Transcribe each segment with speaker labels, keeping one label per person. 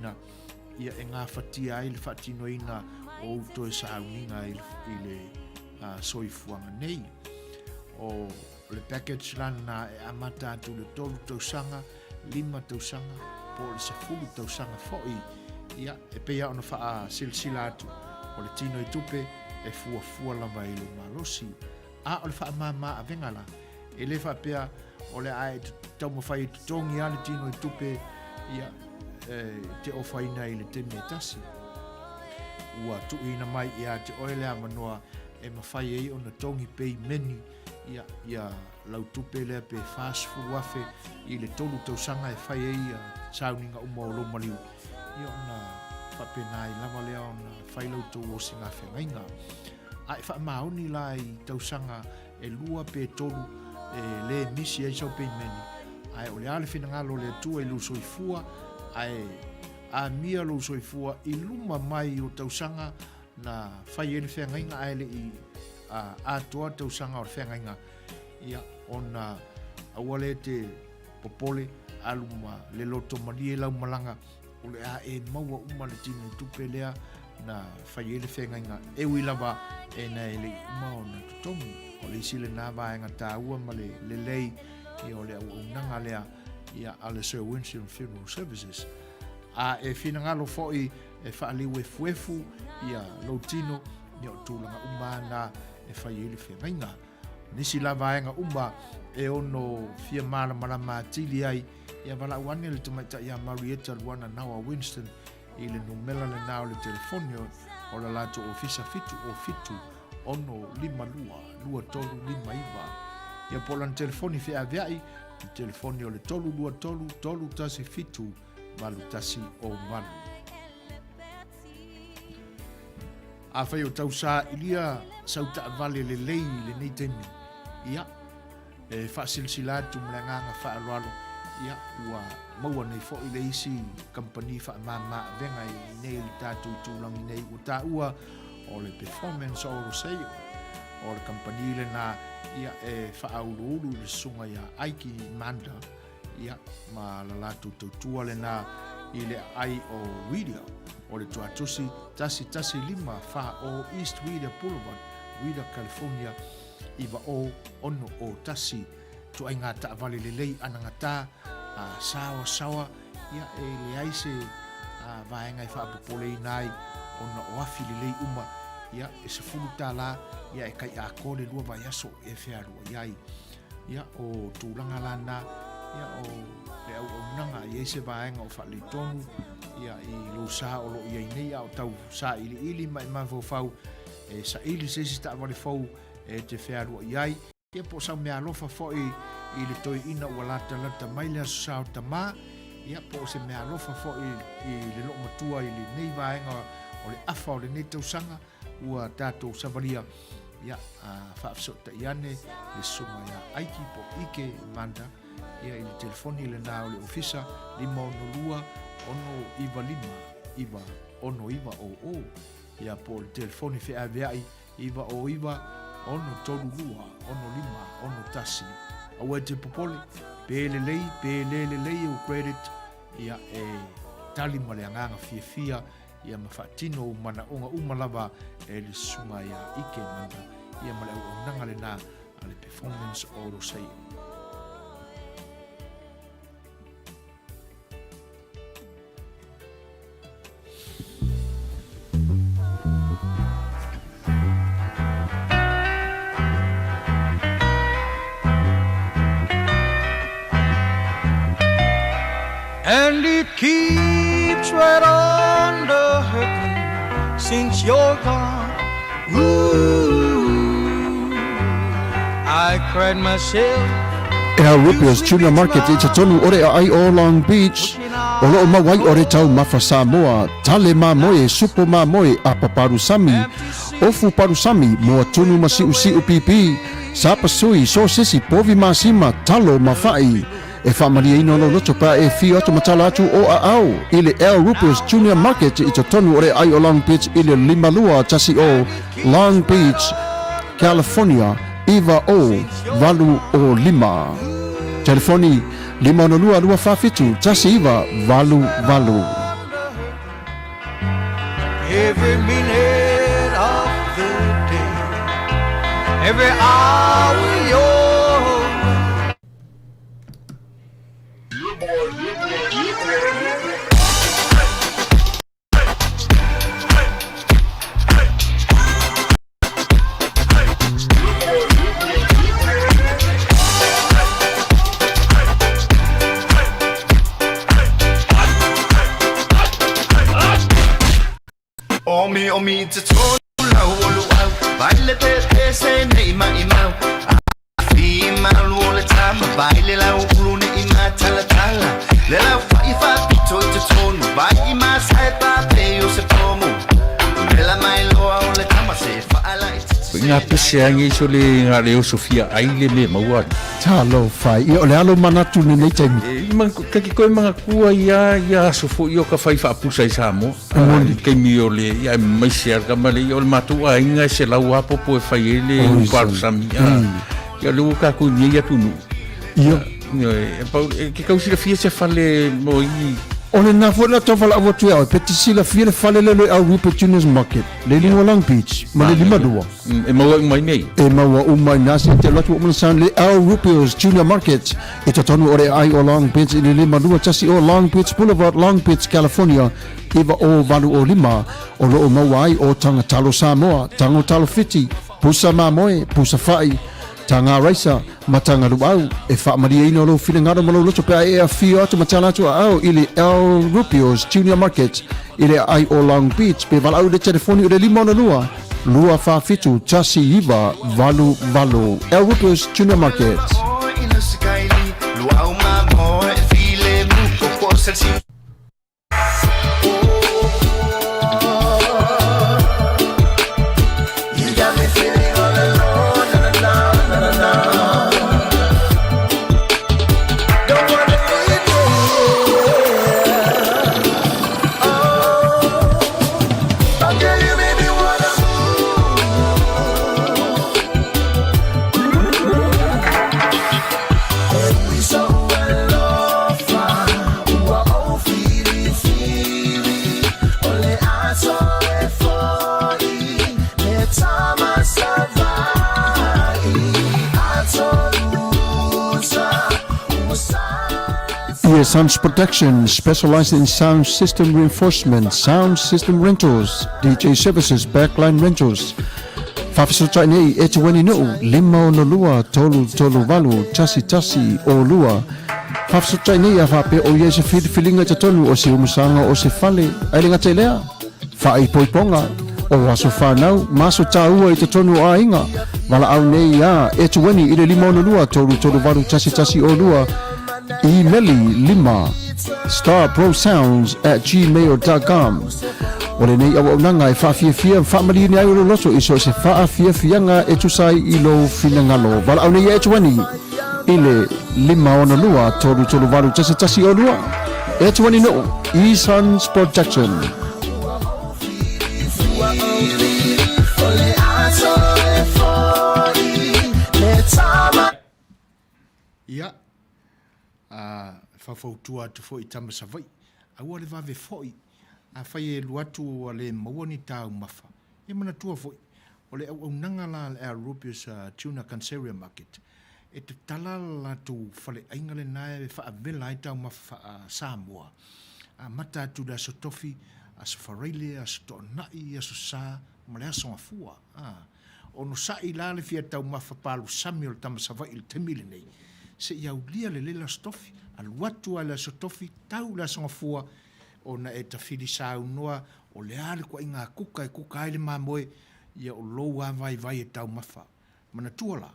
Speaker 1: na ia e ngā whatia ai le whatinoina o uto e sauninga i le soifuanga nei. O le package lana e amata atu le 3 tausanga, 5 tausanga, po le 10 tausanga fo'i ia e pea ona wha silsila atu o le tino i tupe e fuafua lava i le malosi. A o le wha mama a vengala e le wha pea o le ae tau mawhai tutongi a le tino i tupe ia te ofaina i le teme tasi. Ua tuina mai ia te oele a manoa e mawhai ei ona tongi pei meni ia lau tupe lea pe fast food wafe i le 3 tausanga e whai ei sauninga uma o loma liu. Ia ona whapena i lava lea ona whai lau tau o singa whengainga. A e wha maoni la i tausanga e lua pe tolu e le misi e sau pei meni. Ai o le ale whenangalo le tua i lu soifua ai a mia lo soifua i luma mai o tausanga na whai ele whengainga ai le i a toa tausanga o whengainga. Ia ona awale te popole aluma le loto mani e lau malanga o le a e maua uma le tino tupe lea na whai ele whengainga e wilava e na ele uma o na tutongi o le sile nā vaenga tā ua ma le lei i o le au unanga lea ia ale Sir Winston Funeral Services. A e whinangalo fo'i e whaaliu e fuefu ia lautino ni o tūlanga uma na e whai ele whengainga. Nisi la vaenga uma e ono fia mara marama tili ai ia wala uane le tumaita ia Marietta luana naua Winston i le numela le nao le telefonio o la lato ofisa fitu o fitu ono 5225 ia polan telefoni fe aviai telefoni o le 323 tasi fitu malu tasi o malu. A whai o tausa ilia sauta vale le lei le nei temi ia e whaasilsila atu mlanganga whaaloalo ia ua maua nei fo i le isi company whaamama venga i nei li tātou tūlangi nei o tā ua o le performance o lo sei o le company le na ia e whaaulu le sunga ia aiki manda ia ma la latu tautua le na i le ai o Widia o le tuatusi tasi lima wha o East Widia Boulevard, Widia, California iwa o ono o tasi tu ai ngā taavale le lei anangata sawa ia e le aise vaenga i whaapopole nai ona o afi le lei uma ia e se fulu la ia e kai a kole lua vai aso e whearua iai ia o tūlanga lana ia o le au nanga i eise vaenga o whaali tonu ia i lo sa o lo ia nei au tau sa ili mai mawhau e sa ili sesi ta vale fau e te whearua iai ia po sa mea lofa foi i le toi ina ua lata mai le aso sao tama ia po se mea lofa foi i le lo matua i le nei vaenga o le afa o le nei tausanga ua tātou savaria ia whaafsota iane le sunga ia aiki po ike manda ia i le telefoni le nā o le ofisa 512 ono iwa lima iwa ono iwa o ia po le telefoni whea veai iwa o iwa ono tolu lua ono lima ono tasi au e te popole pele lei o credit ia e talima le anganga fia ia mawhatino mana onga umalava e le sunga ia ike manda ia male au nanga le nā a le performance o lo sei.
Speaker 2: And it keeps right on the hurting since you're gone. Ooh, I cried myself.
Speaker 3: Rupios Junior Market i tatonu ore ai o Long Beach. O loo mawai ore tau mafa Samoa. Tale ma moe, supo ma moe a paparusami. Ofu parusami moa tunu masi usi upipi. Sapa sui so sisi povi masima talo mafai. E whamaria ino lo loto pa e fi oto matala atu o a au. Ile El Rupios Junior Market i tatonu ore ai o Long Beach ile limalua tasi o Long Beach, California. Iva o valu o lima. Telefoni 502 tasi iva valu.
Speaker 2: every minute of the day, every hour you're
Speaker 4: Omi te tonu lau olu au Baile te se nei ma imau Afi malu ole tama Baile lau ulu ne ima tala tala Le lau whaifa pito i te tonu Vai ima sai pa peo se pomu Le la mai loa ole tama se whaala i te
Speaker 5: Ngā pese angi so le ngā reo Sofia aile me maua.
Speaker 3: Talo fai, i ole alo manatu ni nei taimi.
Speaker 5: Kaki koe mga kua ia sofo i o ka whai whaapusa i Samoa. Kei mi o le, ia maise arka male, i o le matua inga se lau apopo e whai ele uparu sami. Ia le uka ku ni ia tunu.
Speaker 3: Ia.
Speaker 5: Ke kausira fia se whale mo i
Speaker 3: Ole na fwela tofala awa tue au, peti sila fia whale lelo au Rupert Juniors Market, le lingua Long Beach, ma le lima dua.
Speaker 5: e maua umai nei.
Speaker 3: E maua umai nasi te latu o manasan le au Rupert Junior Market, e tatonu ore ai o Long Beach, i le lima dua tasi o Long Beach Boulevard, Long Beach, California, iwa o valu o lima, o loo maua ai o tanga talo Samoa, tango talo fiti, pusa mamoe, pusa fai, tanga raisa, matanga luau, e wha maria ino lo whina ngaro malo loto pe e a whio atu matana atu au ili El Rupio's Junior Market, ili ai o Long Beach, pe walau de telefoni o le lima ona lua, lua wha fitu, tasi iwa, valu valu, El Rupio's Junior Market.
Speaker 4: ina sikaili Luau mamo e file muko por ser si You got me feeling all alone, na na na na na. Don't wanna leave you. Oh, okay, you made me wanna move. We so well off, oh, fili fili, ole aso e foi, le tama savai, aso lusa, usa.
Speaker 3: ES Sounds Protection, specialized in sound system reinforcement, sound system rentals, DJ services, backline rentals. Whawhisotai nei e te wani nuu, lima o na lua, tolu tolu walu, tasi tasi o lua. Whawhisotai nei a whape o ie se whiriwhiringa te tonu o se umusanga o se whale, ailinga te lea. Whaai poiponga, o waso whanau, maso tāua i te tonu a inga. Wala au nei a e te wani i le lima o na lua, tolu tolu walu, tasi tasi o lua. Emaili lima starprosounds@gmail.com. Ole nei awa unanga e whaafiafia whaamari ni ai o loso iso se whaafiafianga e tusai i lo finangalo. Wala au nei e tuani i le lima ona lua tolu tolu walu tasi tasi o lua. E tuani no E-Sons Protection.
Speaker 4: Ole aso e foi, le tama.
Speaker 1: Ia, whawhautua atu fo i tama savai. Aua le vave foi, a whai e luatu a le mawani tāu mawha. E mana tua foi, o le au nanga la le a Rupio's Tuna Canceria Market. E te tala la tu whale ainga le nae e whaavela ai tāu mawha Samoa. A mata atu da so tofi, a so whareile, a so to'nai, a so sā, ma le aso ngafua. Ono sa i la le fia tau mawha palu sami o le tama savai i le temile nei. Se iau lia le lela stofi, al watu ala sotofi, tau la songafua, o na e tawhiri sa unua, o le ale kwa inga kuka e kuka aile mamoe, ia o lou a vai vai e tau mawha. Mana tuala,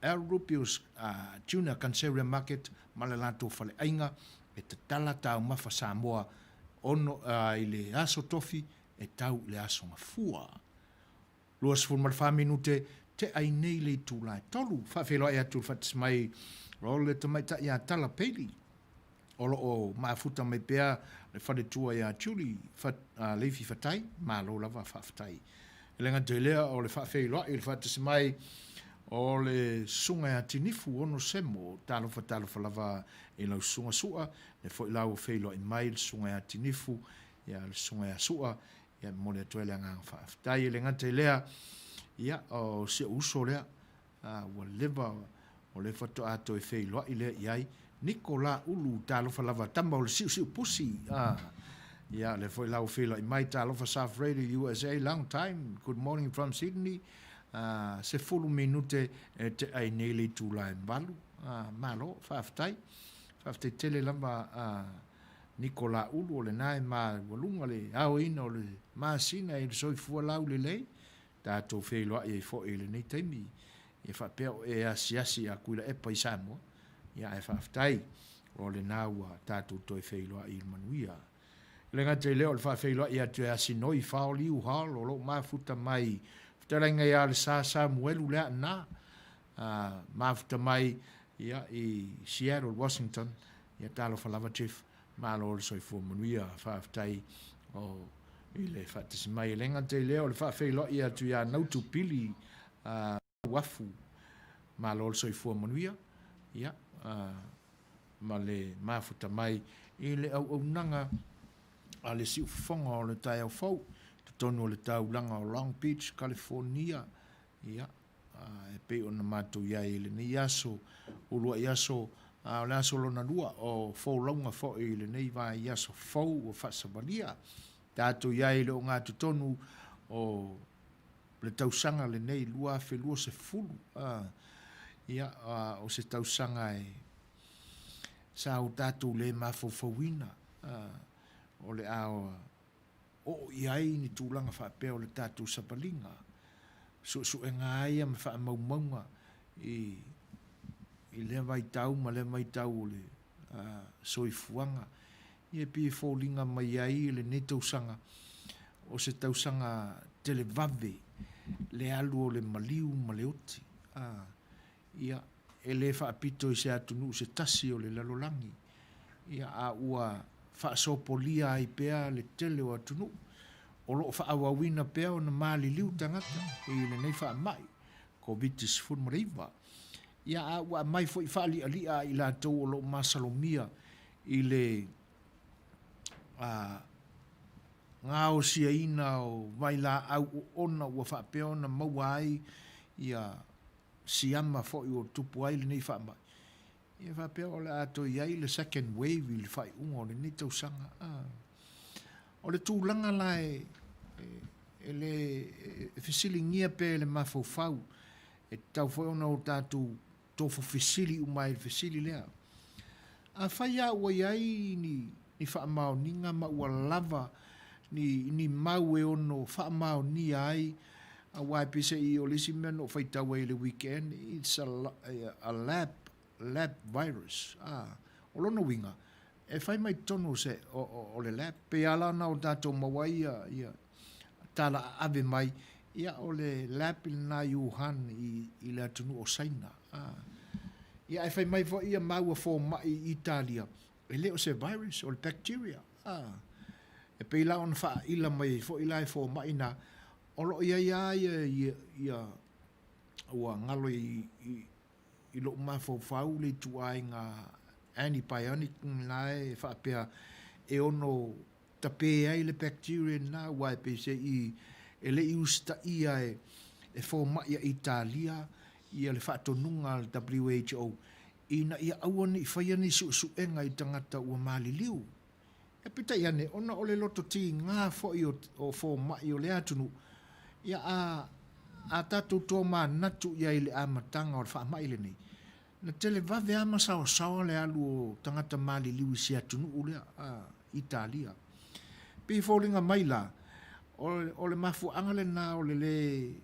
Speaker 1: El Rupio's Tuna Canceria Market, mala lato fale ainga, e te tala tau mawha Samoa, ono i le aso tofi, e tau le aso ngafua. Luas fun malfa minute, te ai nei le tūlai tolu, whawheloa e atu whatismai, Role te mai ta ia tala peili. Olo o maafuta mai pea le whare tua ia tuli leifi whatai, maa lo lava whawhatai. E lenga te lea o le whawhei loa i le whatasi mai o le sunga ia tinifu ono semo, talo whalava i lau sunga sua, le fo i lau whei loa i mai le sunga ia tinifu, ia le sunga ia sua, ia mo le toe le nga fa tai le nga te lea ia o se uso lea wa leva o le foto ato e Fai'oa ile iai Nikola ulu talo fa lava tamba o le siu pusi ia le foi lau Fai'oa i mai talo fa South Radio USA long time good morning from Sydney se fulu minute te ai nele tu lai balu malo fa tele lava Nikola ulu o le nai ma walunga le au ina o le masina e soifua lau le lei tatou Fai'oa i fo ile nei taimi e fa peo e asiasi a kuila e paisamo ia e whaftai o le nāua tātou toi Fai'oa i manuia. Le ngā leo le Fai'oa i atu e asinoi whao liu hal o lo mafuta mai whtarenga ia le sa Samuelu lea nā mafuta mai ia i Seattle, Washington ia talo whalawa chief malo le soifua manuia whaftai o i le whatisi mai. Le ngā leo le Fai'oa i atu ia nautu pili wafu malo le soifua manuia ia ma le mafuta mai i le au nanga a le siu fonga o le tai au fau tonu o le taulanga o Long Beach, California ia e pe o na mātou ia i le nei aso ulua i aso o le aso lona lua o fau launga fo i le nei vai i aso fau o whasabalia tātou ia i le o ngā tonu o le tausanga le nei lua whelua se fulu ia o se tausanga e sa o tātou le mafofauina o le ao o iai ni tūlanga whapea o le tātou sapalinga su e ngā ia me wha maumaunga i le mai tau ma le mai tau o le soifuanga i e pi fōlinga mai ai le ne tausanga o se tausanga televave le alu o le maliu ma le oti ia e le whaapito i se atunu se tasi o le lalolangi ia a ua whaasopolia ai pea le tele o atunu o loo whaawawina pea o na maali liu tangata i le nei whaamai COVID-19 mariva ia a ua mai fo i whaali alia i la tau o loo masalomia i le ngā o sia ina o vai la au ona ua whaapea o na maua ai ia siama fo i o tupu ai le nei whaamai. Ia whapea o le ato iai le second wave i le whai unga o le nei tausanga. O le tūlanga lai e le fisili ngia pe le mafau e tau fo ona o tātou tofo fisili umai le fisili lea. A whai a ua iai ni whaamao ninga ma ua lava ni mau e ono whaamao ni ai a waipise i o lisi mea no whaitawa i le weekend. It's a lab virus. O lono winga. E whai mai tono se o le lab. Pe ala na o tātou mawai ia tala ave mai. Ia o le lab il na Johan i le atunu o Saina. Ia e whai mai fo ia maua fo mai Italia. E leo se virus o le bacteria. E pe ila on wha ila mai fo ila e fo mai na o lo ia ua ngalo i lo mafau le tuai ngā antibiotic nai whapea e ono tape ai le bacteria na wai pe se i e le usta ia e fo mai Italia ia le whatonunga le WHO ina ia awane i whaiani suenga i tangata ua maliliu. E pita iane, ona o le loto ti ngā fo i o fo mai o le atunu ia a tātou tō mā natu ia i le amatanga o le whaamai le nei. Na tele vave ama sawa le alu o tangata mali liwi si atunu o le Italia. Pi fōlinga mai la, o le mafu angale na o le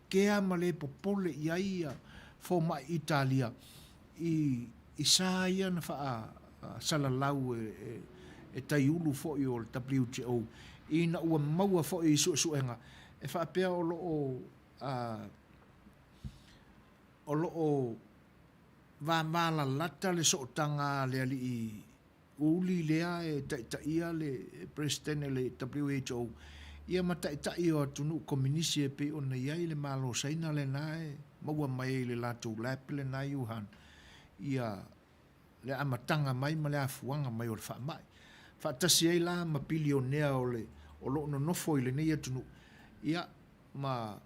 Speaker 1: kea ma le popole ia ia fō mai Italia i sa ia na wha salalau e taiulu fo i o le WTO i na ua maua fo i suenga. E whaapea o loo vāmala lata le sootanga le ali i uli lea e taia le president le WHO ia ma tai o tunu komunisi e pe o na iai le malo saina le nae maua mai le lato lap le na Johan ia le amatanga mai ma le afuanga mai o le whaamai. Whaatasi ei la ma bilionea o o lo no nofo i le nei atunu ia ma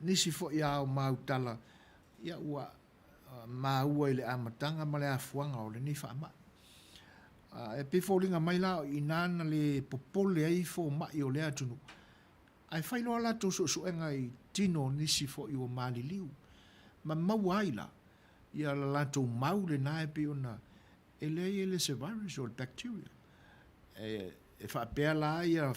Speaker 1: nisi fo ia o mautala ia ua maua i le amatanga ma le afuanga o le ni whaama. E pifolinga mai la i nana le popole ai fo mai o le atunu. Ai whailoa la tō suenga i tino nisi fo i o maliliu. Ma maua ai la. Ia la lato mau le nae pe ona e le se virus o le bacteria. E whaapea la ia